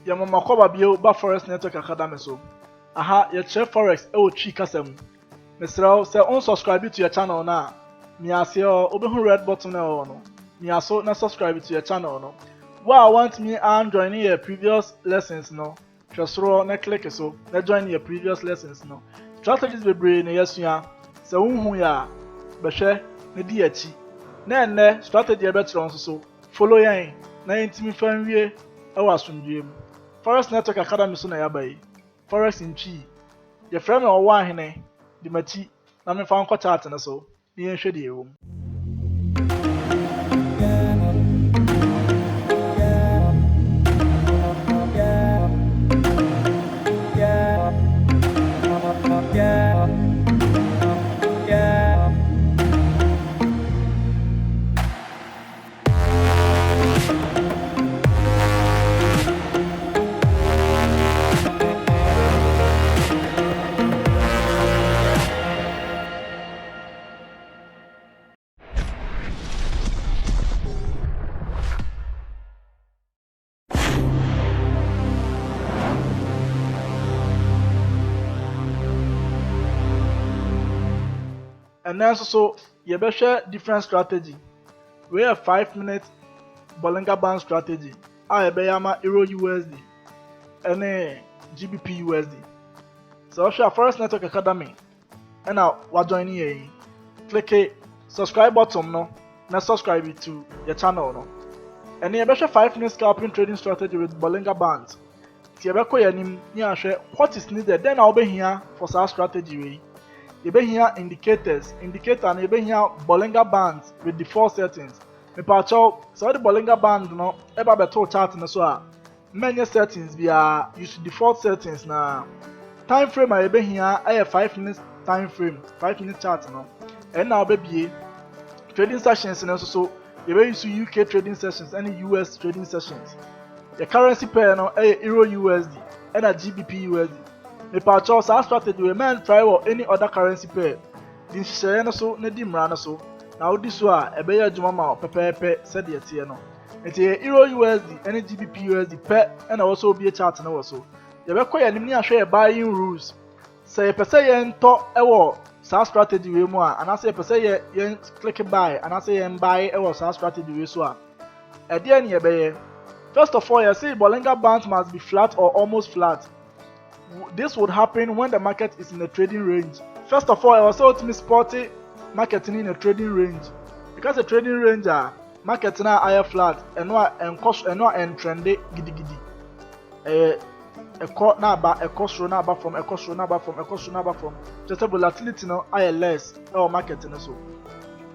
ya mama kwa bio ba Forex Network Academy so. Aha, ye share Forex e o chi kasam. Mesrao say unsubscribe to your channel na. Me ase o obehu red button na no. Me aso na subscribe to your channel no. Wow, want me and joining your previous lessons no. Just raw na click so. Na join your previous lessons no. Strategies be brain na yesua. Se unhu ya be hwe na di achi. Na enne strategy e betre nso so. Follow yan na yentimi fanwie e wasomdwem. Forex Network Academy so na yabai. Forex in chi. Ye frame o wa hene di machi na me fa nko chart na so. Ni yenhwe de ewom. And then so you better share different strategy. We have 5-minute Bollinger Band strategy. I be yama Euro USD and GBP USD. So share Forex Network Academy. And now we're joining here. Click a subscribe button no. Now subscribe to your channel no. And you better share 5-minute scalping trading strategy with Bollinger Bands. If you better yanim ni share what is needed, then I'll be here for such strategy. You be here indicator and you be here Bollinger bands with default settings. Me pacho so the Bollinger band no eba beto chart na so a many settings via use default settings na time frame I be here a 5 minutes time frame 5-minute chart no and now be trading sessions na so you be use UK trading sessions and US trading sessions. The currency pair no Euro USD and a GBP USD. Me pacho sa strategy we man try or any other currency pair. Din share na so na di mra na so. Na odi so a ebe ya adwuma ma pepepe said ye tie no. Enti Euro USD and GBP USD pair and also be a chart na wo so. Ye be koya nim ni ahwe buying rules. Say ye pese ye nto ewo sa strategy we mu a ana say ye pese ye click buy ana say ye buy ewo sa strategy we so a. E dey na ye be ye. First of all, you see Bollinger Bands must be flat or almost flat. This would happen when the market is in a trading range. First of all, I was also to spot market in a trading range. Because a trading range market now higher flat and trendy gidi gidi. A cost now back, a cost run back from just a volatility now higher less or market in so.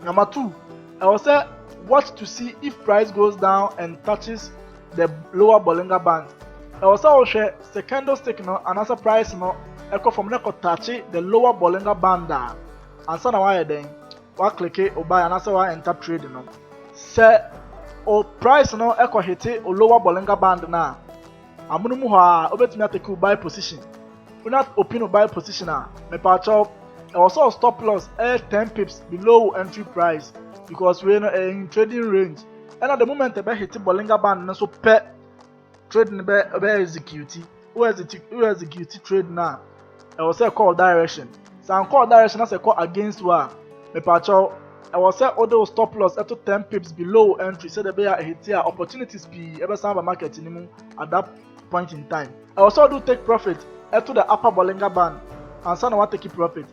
Number 2, I was say watch to see if price goes down and touches the lower Bollinger Band. I also share the candlestick no another price no echo from the touch the lower Bollinger Band and so now why then wa click it or buy another one enter trade no say o price no echo hit o lower Bollinger Band na amunu mu ha obetumi take buy position we not open a buy position me patch up I also stop loss 10 pips below entry price because we are in trading range and at the moment the hit Bollinger Band so pet trading be execute who execute trade now I was say call direction so call direction as a call against one me pacho I was say other stop loss up to 10 pips below entry so the be hit here opportunities be ever samba market in at that point in time I also do take profit up to the upper Bollinger Band and so now what take profit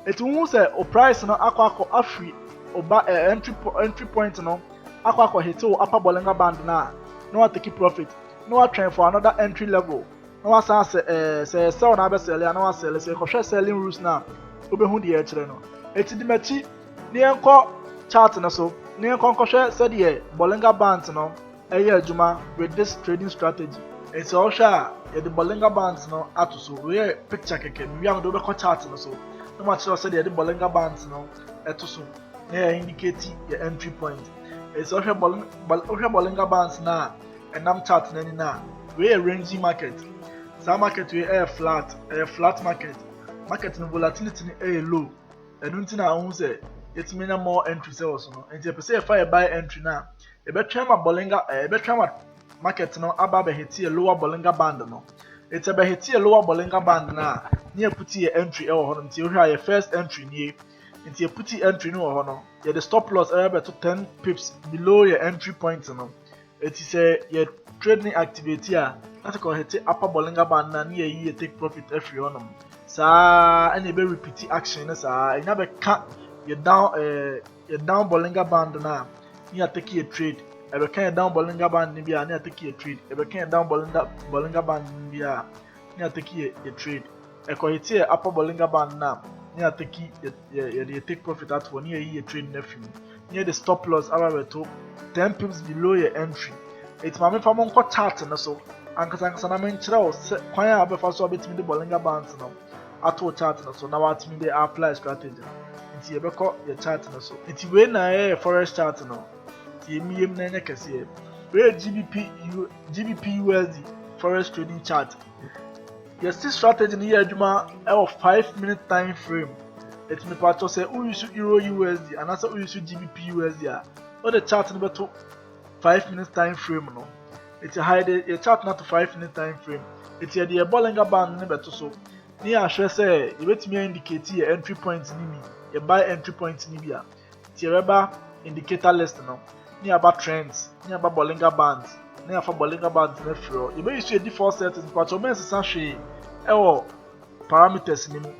it won say o price no akwa afri o ba entry point no akwa hit o upper Bollinger Band na no what take profit no trend for another entry level. No one say sell na be sell ya no one sell say ko selling rules na obehu de e kire no. Eti di machi ni enko chart na so ni enko hwe say de Bollinger Bands no eye adwuma with this trading strategy. Eti o hwe a the Bollinger Bands no ato so we picture keke bi am do be ko chart na so. No match say de Bollinger Bands no eto so na indicate your entry point. Eti o hwe Bollinger Bands na and I'm chart na we a rangy market. Some market we a flat market. Market no volatility ni low. And until na who say it mean more entry sales no. And you say if I buy entry now, e be try ma Bollinger e be try ma market no aba be hit a lower Bollinger band no it's a be hit a lower Bollinger band na near put your entry e wo hono nti your first entry nie nti you put entry no wo hono you the stop loss ebe to 10 pips below your entry point no it is a your trading activity a that go hit upper Bollinger band na near you take profit every hono sa and be repeat action na sa enya be ka you down Bollinger band na you take a trade ebe kan down Bollinger band ni bia na take a trade ebe kan down Bollinger band ni bia na take a trade e ko hit upper Bollinger band na na take you take profit at one year you trade na film near the stop loss aba to 10 pips below your entry it ma me fa mon ko chart na so ankasa na men kire o kwan a be fa so betimi the Bollinger bands no ato chart na so na watimi dey apply strategy nti ye be ko your chart na so nti we na forex chart no nti emiem na nya kase we GBP USD forex trading chart your strategy ni ye adwuma e of 5-minute time frame it me part to say who use euro USD and also who use GBP USD or the chart no be to 5-minute time frame no it's a hide your chart not to 5-minute time frame it's the Bollinger band no be to so ni ahwe say you betimi indicate your entry point ni mi your buy entry point ni bia ti reba indicator list no ni about trends ni about Bollinger bands ni afa Bollinger bands na fro you be use a default settings but o mense san hwe e parameters ni mu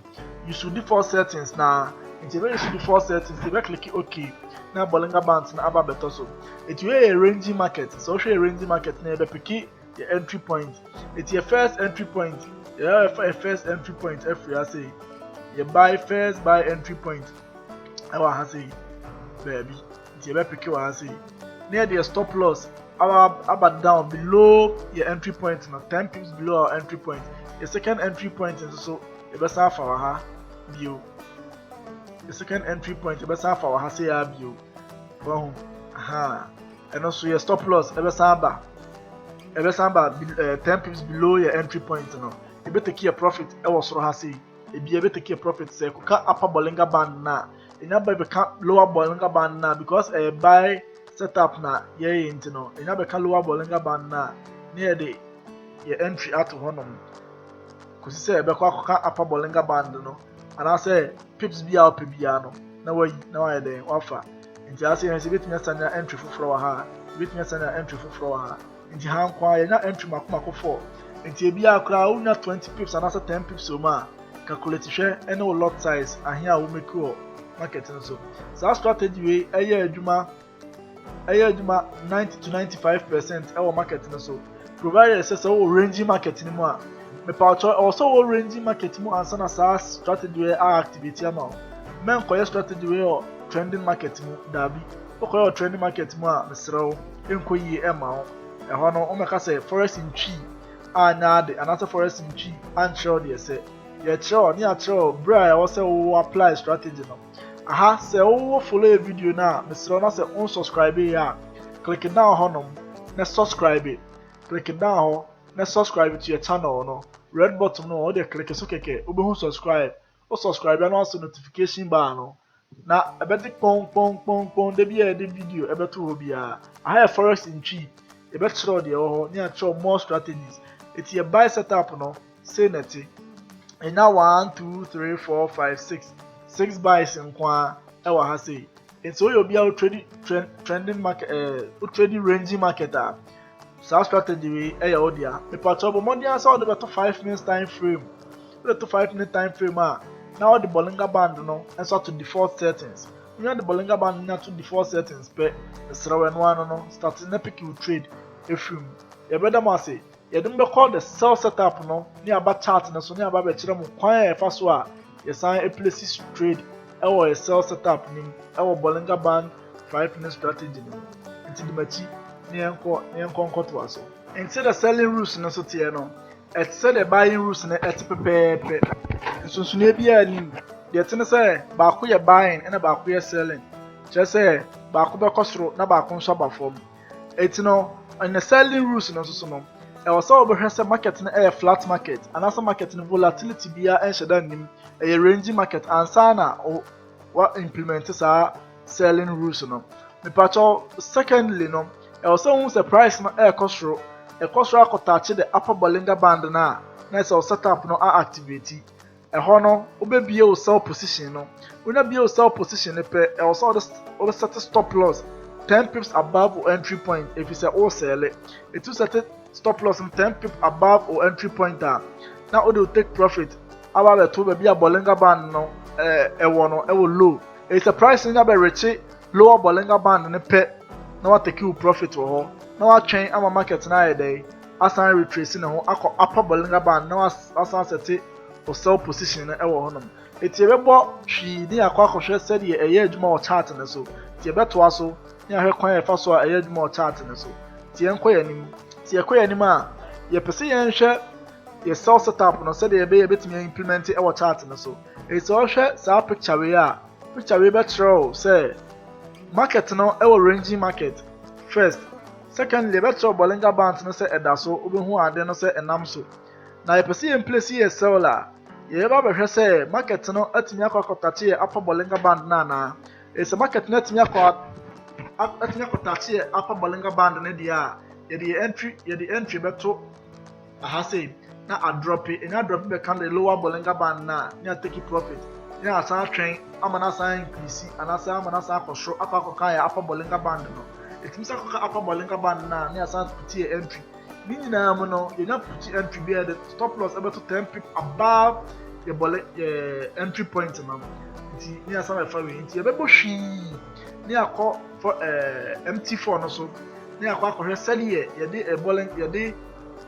you should default settings na nti be use default settings you be click okay na Bollinger bands na aba beto so it we a ranging market so hwe a ranging market na be pick your entry point it's your first entry point first entry point every I say you buy entry point I say baby you be pick what I say near the stop loss about down below your entry point now 10 pips below our entry point your second entry point is so you be safe for her view the second entry point you be safe for her say view wow and also your stop loss you be samba 10 pips below your entry point now you better take your profit e was ro ha say e be better take your profit say ko ka upper Bollinger band na enya be ka lower Bollinger band na because buy setup na ye into no enya be ka lower Bollinger band na near the your entry at honom ko si say be ko ka upper Bollinger band no and I say pips be up bia no na why then wafa nti I say he betimi sanya entry fufro ha betimi sanya entry fufro ha nti han kwa ye na entry makoma 4 nti ebia akra unya 20 pips and also 10 pips o ma calculate hwe any lot size ahia wo make o market no so strategy we eye adwuma 90 to 95% e market no so provided say so range market ni mu a me paucho also range market mu ansa na strategy we activity ama men koye strategy we o trending market mu dabi koye trending market mu a mesrew enkoyi e ma ho e ho no o meka say forex in chi anyade another forest in chi and show dey say ye show ni a show bra I say we apply strategy no aha say we follow a video na mesro na say unsubscribe ya click down honom na subscribe click down ho na subscribe to your channel no red button no o dey click so keke obi hu subscribe o subscribe and also notification bar no na ebeti pon de bia de video ebeto ho bia aha forest in chi ebetro dey ho ni a show more strategies it's your buy setup no say neti and now 1 2 3 4 5 6 buys in kwa e wa ha say it's so you be out trending market trading ranging marketer so strategy we e ya odia me patcho bo money answer the better 5 minutes time frame the 5-minute time frame now the Bollinger band no and so to default settings you know the Bollinger band now to default settings pe the srawen one no starting na pick you trade efim you better ma say you don't be call the sell setup no ni aba chart na so ni aba be kire mu kwan e fa so a you sign a place trade a sell setup ni Bollinger band 5-minute strategy ni nti di machi ni enko to aso instead of selling rules na so tie no et said the buying rules na et pepepe so ne bia ni de tene say ba ko ye buying na ba ko ye selling just say ba ko be kosoro na ba ko nso ba form et no and the selling rules na so no e was all be say market na a flat market and also market na volatility bia en sheda nim a range market and sana o what implement sa selling rules no me patcho secondly no also who surprise no air costro akotaache the upper Bollinger band na so setup no activate ɛhɔ no wobɛbie wo sell position no wonya bie wo sell position no pɛ ɛwɔ sɛ wode set stop loss 10 pips above or entry point if you say all sell it will set stop loss 10 pips above or entry point now will take profit about the two baby a Bollinger band no low it's a price in be rich lower Bollinger band ne pɛ na wa take you profit wɔ hɔ na wa twɛn ama market na ayɛ dɛ asan retrace ne ho akɔ upper Bollinger band na asan set o sell position na ɛwɔ hɔ nom eti ɛbɛbɔ hwii ne akɔ akɔhwɛ sɛdeɛ ɛyɛ adwuma wɔ chart ne so ti ɛbɛtoa so ne ahwɛ kwan ɛfa so a ɛyɛ adwuma wɔ chart ne so ti ɛnkɔ yɛ anim ti ɛkɔ yɛ anim a yɛpɛ sɛ yɛnhwɛ yɛ sell setup no sɛdeɛ yɛbɛtumi implement ɛwɔ chart ne so eti ɔhwɛ saa picture wei a picture wei bɛkyerɛw sɛ market no ɛwɔ ranging market first secondly bɛkyerɛw Bollinger band no sɛ ɛda so wobɛhu ade no sɛ ɛnam so na yɛpɛ sɛ yɛmplace yɛ sell a yɛba bɛhwɛ sɛ market no atumi akɔtache yɛ upper Bollinger band na anaa ɛsɛ market no atumi akɔtache yɛ upper Bollinger band no deɛ a yɛde entry bɛto aha sei na adrɔpe ɛnya adrɔpe bɛka the lower Bollinger band na ne atake profit ne asan atwɛn ama na asan increase anaasɛ ama na asan akɔsoro akɔka yɛ upper Bollinger band no ɛtumi sɛ akɔka upper Bollinger band na ne asan puti yɛ entry ne nyinaa mu no yɛnya puti entry bi the stop loss ɛbɛto 10 pip above yɛ entry point no nti ne asan bɛfa wei nti yɛbɛbɔ hwii ne akɔ for MT4 no so ne akɔ akɔhwɛ sɛdeɛ yɛde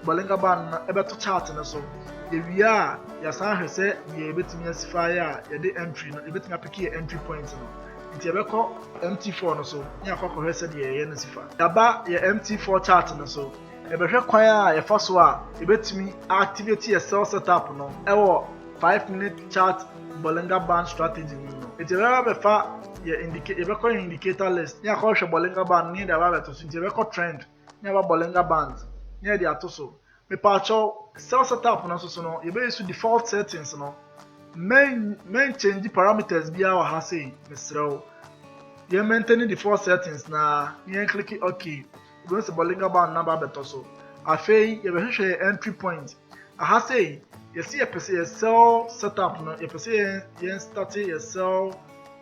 Bollinger band no ɛbɛto chart no so yɛwie a yɛsan hwɛ sɛ yɛbɛtumi asifaa a yɛde entry no yɛbɛtumi apeke yɛ entry point no nti yɛbɛkɔ MT4 no so ne akɔ akɔhwɛ sɛdeɛ yɛyɛ no sifa yɛaba yɛ MT4 chart no so yɛbɛhwɛ kwan a yɛfa so a yɛbɛtumi activate yɛ sell setup no ɛwɔ 5-minute chart Bollinger band strategy no nti yɛbɛfa yɛbɛkɔ yɛ indicator list ne akɔhwɛ Bollinger band ne yɛde aba abɛto so nti yɛbɛkɔ trend ne yɛba Bollinger band ne yɛde ato so mepaakyɛw sell setup no so no yɛbɛyɛ so default settings no main change parameters biara wɔ ha sei mesrɛw yɛn maintain default settings na yɛn click OK yɛbɛyɛ sɛ Bollinger band number bɛtɔ so afei yɛbɛhwehwɛ yɛ entry point aha sei yɛsi yɛpɛ sɛ yɛ sell setup no yɛpɛ sɛ yɛn start yɛ sell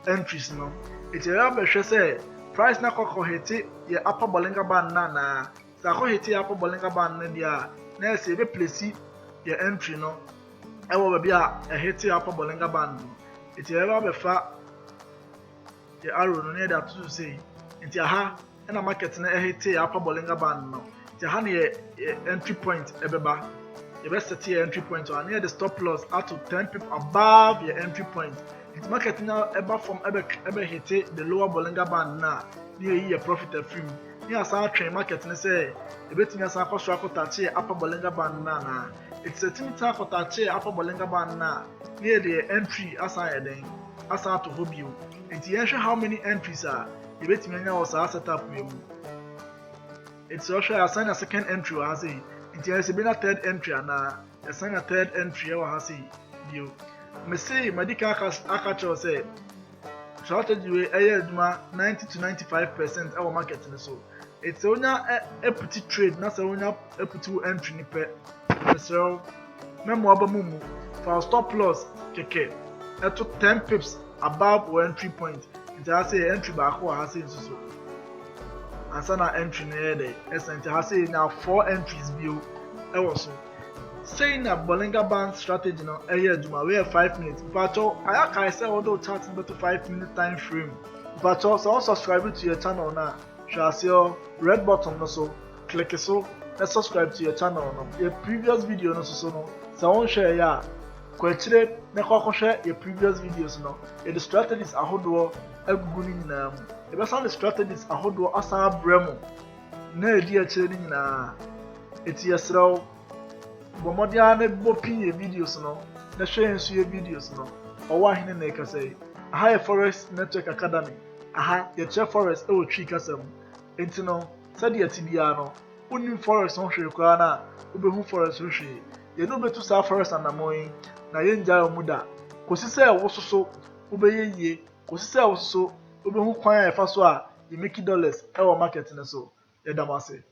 entries no eti yɛbɛhwɛ sɛ price na kɔkɔ hit yɛ upper Bollinger band na sɛ akɔ hit yɛ upper Bollinger band na deɛ na yɛsɛ yɛbɛplace yɛ entry no ɛwɔ baabi a ɛhit yɛ upper Bollinger band no eti yɛbɛfa yɛ arrow no na yɛde ato so sei nti aha ɛna market na ɛhit yɛ upper Bollinger band no nti aha ne yɛ entry point ɛbɛba yɛbɛset yɛ entry point a na yɛde stop loss ato 10 pip above yɛ entry point nti market na ɛba from ɛbɛhit the lower Bollinger band na ne yɛyi yɛ profit afiri mu ne asan atwɛn market ne sɛ yɛbɛtumi asan akɔ so akɔtache yɛ upper Bollinger band na anaa it's a timi ta akɔtache yɛ upper Bollinger band na ne yɛde yɛ entry asan yɛ den asan ato hɔ bio nti yɛnhwɛ how many entries a yɛbɛtumi anya wɔ saa setup yɛ mu it's also asan na second entry wɔ ha sei nti yɛsɛ bi na third entry ana yɛsan na third entry wɔ ha sei bio mesei madika aka kyerɛw sɛ strategy wey ɛyɛ adwuma 90 to 95% ɛwɔ market ne so it's onya eputi trade na sɛ onya eputi entry ni pɛ mesrɛw memo aba mu for stop loss keke ɛto 10 pips above or entry point nti ha sɛ entry baako wɔ ha sɛ nsuso ansa na entry na yɛ dɛ ɛsɛ nti ha sɛ na 4 entries bio ɛwɔ so saying na Bollinger band strategy no ɛyɛ adwuma we 5 minutes mpacho ayaka say all those charts but 5-minute time frame mpacho so subscribe to your channel na hwɛ your red button no so click so and subscribe to your channel no your previous video no so no so on share ya kwachire na kwakɔhwɛ your previous videos no the strategies ahodoɔ agugu ni nyinaa mu ɛbɛsan the strategies ahodoɔ asan abrɛ mu na edi akyire ni nyinaa eti yɛsrɛw Bomodia ne bopi videos no na hwɛ nso ye videos no ɔwɔ ahene na ɛkasa yi aha yɛ Forex Network Academy aha yɛkyerɛ Forex ɛwɔ twi kasa mu enti no sɛdeɛ ɛte biara no wonim Forex ho hwee koraa na wobɛhu Forex ho hwee yɛne wobɛtu saa Forex anamɔ yi na yɛngyae mu da kɔsi sɛ wo soso wobɛyɛ yie kɔsi sɛ wo soso wobɛhu kwan a yɛfa so a yɛmaki dollars ɛwɔ market ne so yɛda mo ase.